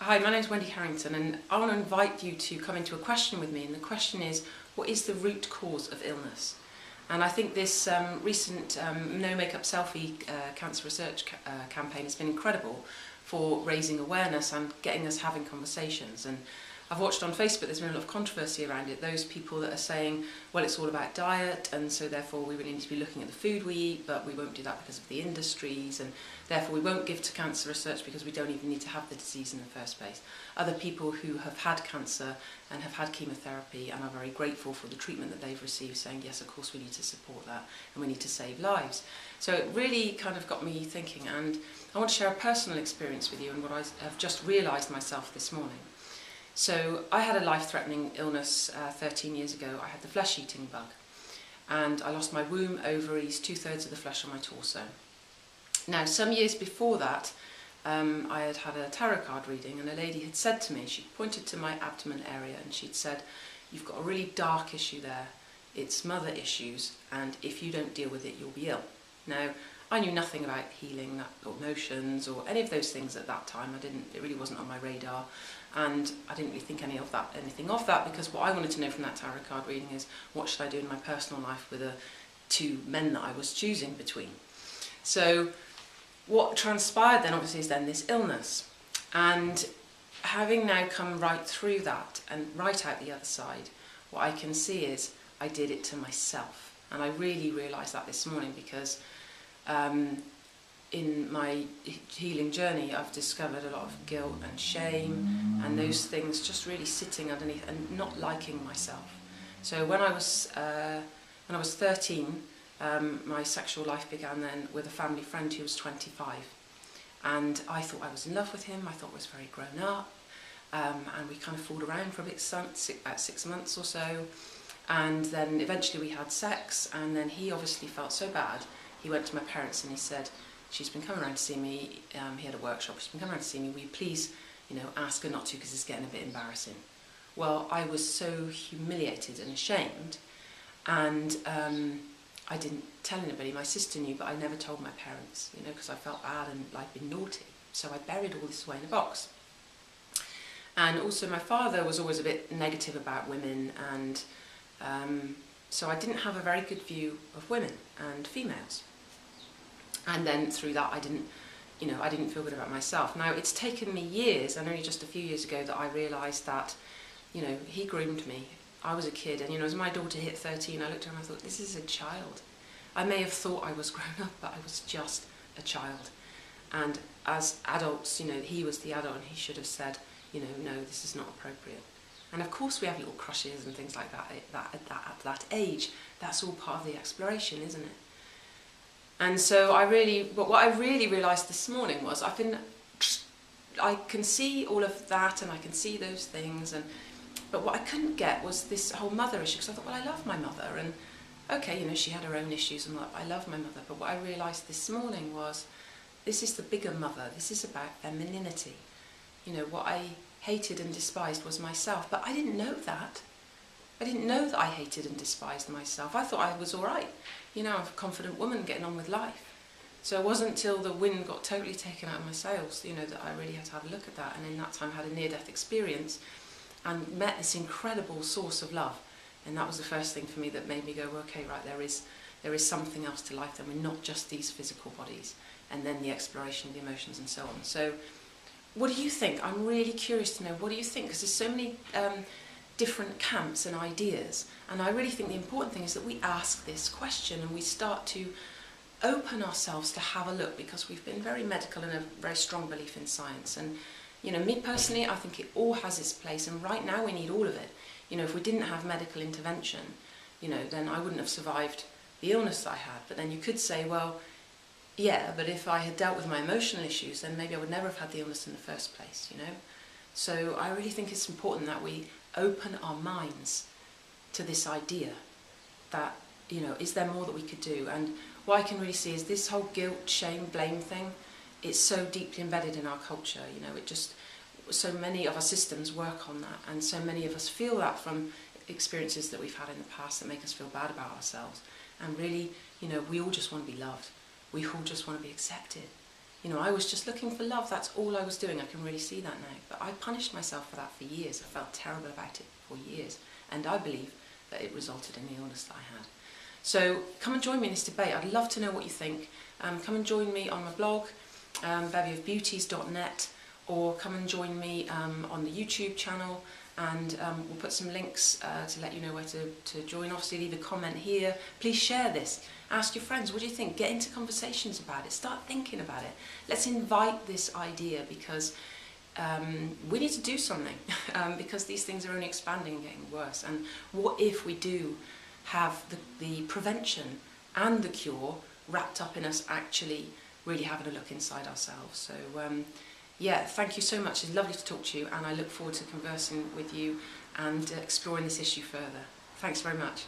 Hi, my name's Wendy Harrington, and I want to invite you to come into a question with me, and the question is, what is the root cause of illness? And I think this recent No Makeup Selfie cancer research campaign has been incredible for raising awareness and getting us having conversations. And I've watched on Facebook, there's been a lot of controversy around it. Those people that are saying, well, it's all about diet, and so therefore we really need to be looking at the food we eat, but we won't do that because of the industries, and therefore we won't give to cancer research because we don't even need to have the disease in the first place. Other people who have had cancer and have had chemotherapy and are very grateful for the treatment that they've received, saying, yes, of course we need to support that and we need to save lives. So it really kind of got me thinking, and I want to share a personal experience with you and what I have just realised myself this morning. So I had a life-threatening illness 13 years ago. I had the flesh-eating bug, and I lost my womb, ovaries, 2/3 of the flesh on my torso. Now, some years before that, I had had a tarot card reading, and a lady had said to me, she pointed to my abdomen area, and she'd said, you've got a really dark issue there. It's mother issues, and if you don't deal with it, you'll be ill. Now, I knew nothing about healing or emotions or any of those things at that time. It really wasn't on my radar, and I didn't really think anything of that, because what I wanted to know from that tarot card reading is, what should I do in my personal life with the two men that I was choosing between? So what transpired then, obviously, is then this illness. And having now come right through that and right out the other side, what I can see is I did it to myself. And I really realised that this morning, because in my healing journey, I've discovered a lot of guilt and shame and those things just really sitting underneath and not liking myself. So when I was 13, my sexual life began then with a family friend who was 25. And I thought I was in love with him, I thought I was very grown up, and we kind of fooled around for a bit, about 6 months or so. And then eventually we had sex, and then he obviously felt so bad. He went to my parents and he said, she's been coming around to see me, he had a workshop, she's been coming around to see me, will you please, ask her not to, because it's getting a bit embarrassing. Well, I was so humiliated and ashamed, and I didn't tell anybody. My sister knew, but I never told my parents, because I felt bad and like been naughty. So I buried all this away in a box. And also my father was always a bit negative about women, and so I didn't have a very good view of women and females. And then through that I didn't feel good about myself. Now, it's taken me years, and only just a few years ago, that I realised that, he groomed me. I was a kid, and as my daughter hit 13, I looked at her and I thought, this is a child. I may have thought I was grown up, but I was just a child. And as adults, he was the adult, and he should have said, no, this is not appropriate. And of course we have little crushes and things like that at that age. That's all part of the exploration, isn't it? And so what I really realised this morning was, I can see all of that, and I can see those things, but what I couldn't get was this whole mother issue, because I thought, well, I love my mother, and okay, she had her own issues, and I love my mother, but what I realised this morning was, this is the bigger mother, this is about femininity. What I hated and despised was myself, but I didn't know that. I didn't know that I hated and despised myself. I thought I was all right. I'm a confident woman getting on with life. So it wasn't until the wind got totally taken out of my sails, that I really had to have a look at that. And in that time I had a near-death experience and met this incredible source of love. And that was the first thing for me that made me go, well, okay, right, there is something else to life, then we're not just these physical bodies. And then the exploration of the emotions and so on. So what do you think? I'm really curious to know, what do you think? Because there's so many different camps and ideas, and I really think the important thing is that we ask this question and we start to open ourselves to have a look, because we've been very medical and a very strong belief in science. And me personally, I think it all has its place, and right now we need all of it. If we didn't have medical intervention, then I wouldn't have survived the illness that I had. But then you could say, well, yeah, but if I had dealt with my emotional issues, then maybe I would never have had the illness in the first place, So I really think it's important that we open our minds to this idea that, is there more that we could do? And what I can really see is this whole guilt, shame, blame thing, it's so deeply embedded in our culture, so many of our systems work on that, and so many of us feel that from experiences that we've had in the past that make us feel bad about ourselves. And really, we all just want to be loved. We all just want to be accepted. You know, I was just looking for love. That's all I was doing. I can really see that now. But I punished myself for that for years. I felt terrible about it for years. And I believe that it resulted in the illness that I had. So come and join me in this debate. I'd love to know what you think. Come and join me on my blog, bevyofbeauties.net, or come and join me on the YouTube channel, and we'll put some links to let you know where to join. Obviously, leave a comment here. Please share this. Ask your friends, what do you think? Get into conversations about it. Start thinking about it. Let's invite this idea, because we need to do something because these things are only expanding and getting worse. And what if we do have the prevention and the cure wrapped up in us actually really having a look inside ourselves? So yeah, thank you so much. It's lovely to talk to you, and I look forward to conversing with you and exploring this issue further. Thanks very much.